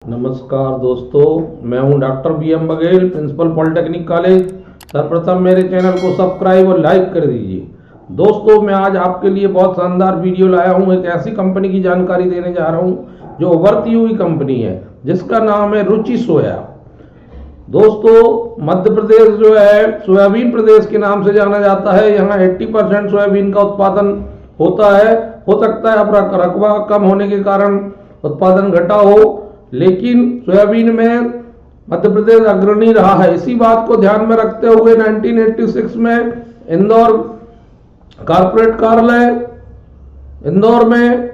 नमस्कार दोस्तों, मैं हूं doctor BM Baghel, principal polytechnic college. सर्वप्रथम मेरे चैनल को सब्सक्राइब और लाइक कर दीजिए। दोस्तों, मैं आज आपके लिए बहुत शानदार वीडियो लाया हूं। एक ऐसी कंपनी की जानकारी देने जा रहा हूं जो उभरती हुई कंपनी है, जिसका नाम है रुचि सोया। दोस्तों, मध्य प्रदेश जो है सोयाबीन प्रदेश के नाम से जाना जाता है। यहाँ 80% सोयाबीन का उत्पादन होता है। हो सकता है रकबा कम होने के कारण उत्पादन घटा हो, लेकिन सोयाबीन में मध्य प्रदेश अग्रणी रहा है। इसी बात को ध्यान में रखते हुए 1986 में इंदौर कॉर्पोरेट कार्यालय इंदौर में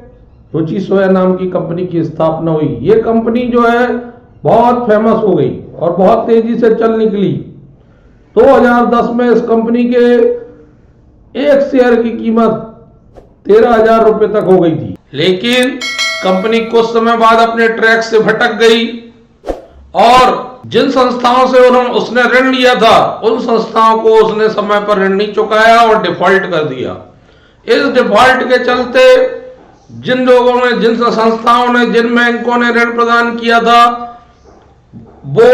रुचि सोया नाम की कंपनी की स्थापना हुई। ये कंपनी जो है बहुत फेमस हो गई और बहुत तेजी से चल निकली। 2010 में इस कंपनी के एक शेयर की कीमत 13,000 रुपए तक हो गई थी, लेकिन कंपनी कुछ समय बाद अपने ट्रैक से भटक गई और जिन संस्थाओं से उसने ऋण लिया था, उन संस्थाओं को उसने समय पर ऋण नहीं चुकाया और डिफॉल्ट कर दिया। इस डिफॉल्ट के चलते जिन लोगों ने, जिन संस्थाओं ने, जिन बैंकों ने ऋण प्रदान किया था, वो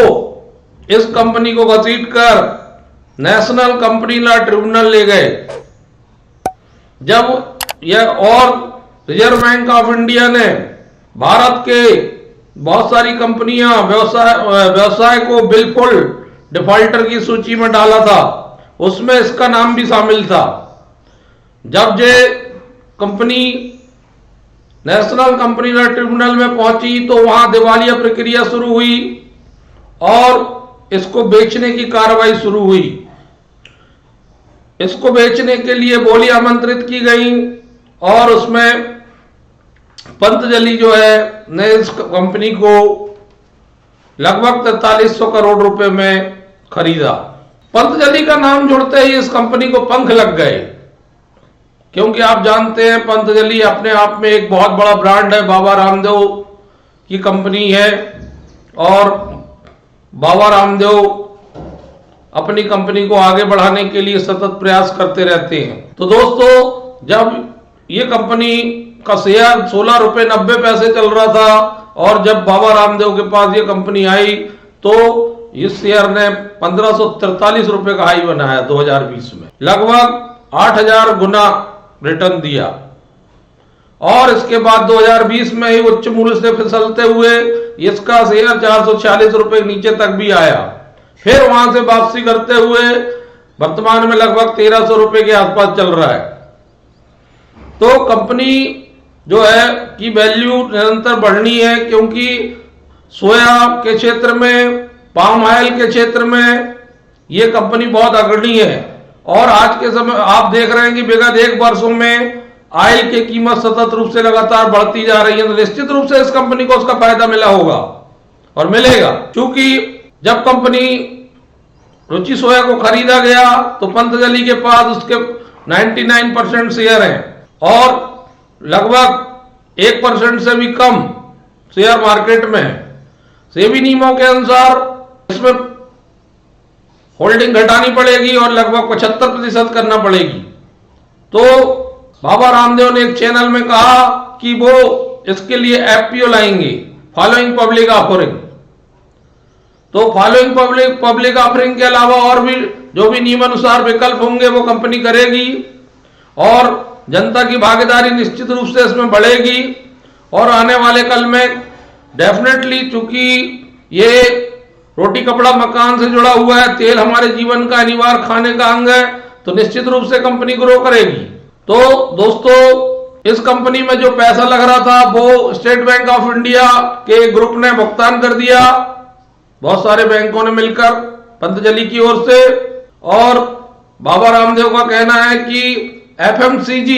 इस कंपनी को घसीटकर नेशनल कंपनी लॉ ट्रिब्यूनल ले गए। जब यह और रिजर्व बैंक ऑफ इंडिया ने भारत के बहुत सारी कंपनियां व्यवसाय को बिल्कुल डिफॉल्टर की सूची में डाला था, उसमें इसका नाम भी शामिल था। जब ये company national company law tribunal में पहुंची तो वहां दिवालिया प्रक्रिया शुरू हुई और इसको बेचने की कार्रवाई शुरू हुई। इसको बेचने के लिए बोली आमंत्रित की गई और उसमें पतंजलि जो है ने इस कंपनी को लगभग 4300 करोड़ रुपए में खरीदा। पतंजलि का नाम जुड़ते ही इस कंपनी को पंख लग गए, क्योंकि आप जानते हैं पतंजलि अपने आप में एक बहुत बड़ा ब्रांड है। बाबा रामदेव की कंपनी है और बाबा रामदेव अपनी कंपनी को आगे बढ़ाने के लिए सतत प्रयास करते रहते हैं। तो दोस्तों, जब ये कंपनी का शेयर 16 रुपए 90 पैसे चल रहा था और जब बाबा रामदेव के पास ये कंपनी आई तो इस शेयर ने 1543 रुपए का हाई बनाया 2020 में। लगभग 8,000 गुना रिटर्न दिया और इसके बाद 2020 में ही उच्च मूल्य से फिसलते हुए इसका शेयर 446 रुपए नीचे तक भी आया। फिर वहां से वापसी करते हुए वर्तमान में लगभग 1300 रुपए के आसपास चल रहा है। तो कंपनी जो है की वैल्यू निरंतर बढ़नी है, क्योंकि सोया के क्षेत्र में, पाम ऑयल के क्षेत्र में ये कंपनी बहुत अग्रणी है। और आज के समय आप देख रहे हैं कि विगत 1 वर्षों में ऑयल की कीमत सतत रूप से लगातार बढ़ती जा रही है। तो निश्चित रूप से इस कंपनी को उसका फायदा मिला होगा और मिलेगा, क्योंकि जब कंपनी रुचि सोया को खरीदा गया तो पतंजलि के पास उसके 99% शेयर हैं और लगभग 1% से भी कम शेयर मार्केट में है। सेबी नियमों के अनुसार इसमें होल्डिंग घटानी पड़ेगी और लगभग 75% करना पड़ेगी। तो बाबा रामदेव ने एक चैनल में कहा कि वो इसके लिए FPO लाएंगे, फॉलोइंग पब्लिक ऑफरिंग। तो फॉलोइंग पब्लिक ऑफरिंग के अलावा और भी जो भी नियमानुसार विकल्प होंगे वो कंपनी करेगी और जनता की भागीदारी निश्चित रूप से इसमें बढ़ेगी। और आने वाले कल में डेफिनेटली, चूंकि ये रोटी कपड़ा मकान से जुड़ा हुआ है, तेल हमारे जीवन का अनिवार्य खाने का अंग है, तो निश्चित रूप से कंपनी ग्रो करेगी। तो दोस्तों, इस कंपनी में जो पैसा लग रहा था वो स्टेट बैंक ऑफ इंडिया के ग्रुप ने भुगतान कर दिया, बहुत सारे बैंकों ने मिलकर पतंजलि की ओर से। और बाबा रामदेव का कहना है कि FMCG,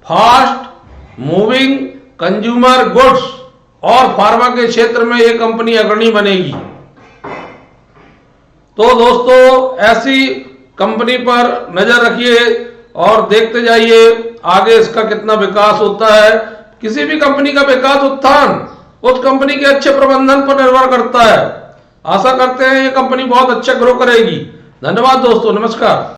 fast moving consumer goods और फार्मा के क्षेत्र में यह कंपनी अग्रणी बनेगी। तो दोस्तों, ऐसी कंपनी पर नजर रखिए और देखते जाइए आगे इसका कितना विकास होता है। किसी भी कंपनी का विकास उत्थान उस कंपनी के अच्छे प्रबंधन पर निर्भर करता है। आशा करते हैं ये कंपनी बहुत अच्छा ग्रो करेगी। धन्यवाद दोस्तों, नमस्कार।